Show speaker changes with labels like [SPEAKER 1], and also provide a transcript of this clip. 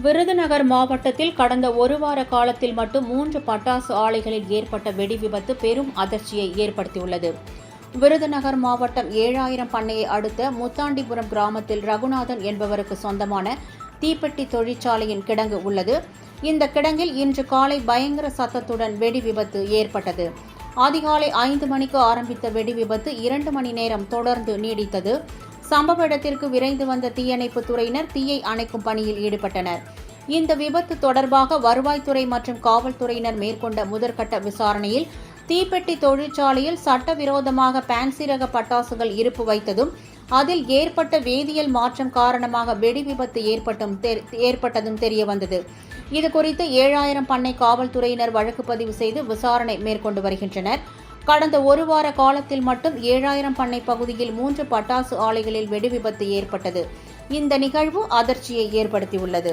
[SPEAKER 1] விருதுநகர் மாவட்டத்தில் கடந்த ஒரு வார காலத்தில் மட்டும் 3 பட்டாசு ஆலைகளில் ஏற்பட்ட வெடி விபத்து பெரும் அதிர்ச்சியை ஏற்படுத்தியுள்ளது. விருதுநகர் மாவட்டம் 7000 பண்ணையை அடுத்த முத்தாண்டிபுரம் கிராமத்தில் ரகுநாதன் என்பவருக்கு சொந்தமான தீப்பெட்டி தொழிற்சாலையின் கிடங்கு உள்ளது. இந்த கிடங்கில் இன்று காலை பயங்கர சத்தத்துடன் வெடி விபத்து ஏற்பட்டது. அதிகாலை 5 மணிக்கு ஆரம்பித்த வெடி விபத்து 2 மணி நேரம் தொடர்ந்து நீடித்தது. சம்பவ இடத்திற்கு விரைந்து வந்த தீயணைப்பு துறையினர் தீயை அணைக்கும் பணியில் ஈடுபட்டனர். இந்த விபத்து தொடர்பாக வருவாய்த்துறை மற்றும் காவல்துறையினர் மேற்கொண்ட முதற்கட்ட விசாரணையில் தீப்பெட்டி தொழிற்சாலையில் சட்டவிரோதமாக பான்சி ரக பட்டாசுகள் இருப்பு வைத்ததும் அதில் ஏற்பட்ட வேதியியல் மாற்றம் காரணமாக வெடி விபத்து ஏற்பட்டதும் தெரியவந்தது. இதுகுறித்து 7000 பண்ணை காவல்துறையினர் வழக்கு பதிவு செய்து விசாரணை மேற்கொண்டு வருகின்றனர். கடந்த ஒரு வார காலத்தில் மட்டும் 7000 பண்ணை பகுதியில் 3 பட்டாசு ஆலைகளில் வெடி விபத்து ஏற்பட்டது. இந்த நிகழ்வு அதிர்ச்சியை ஏற்படுத்தியுள்ளது.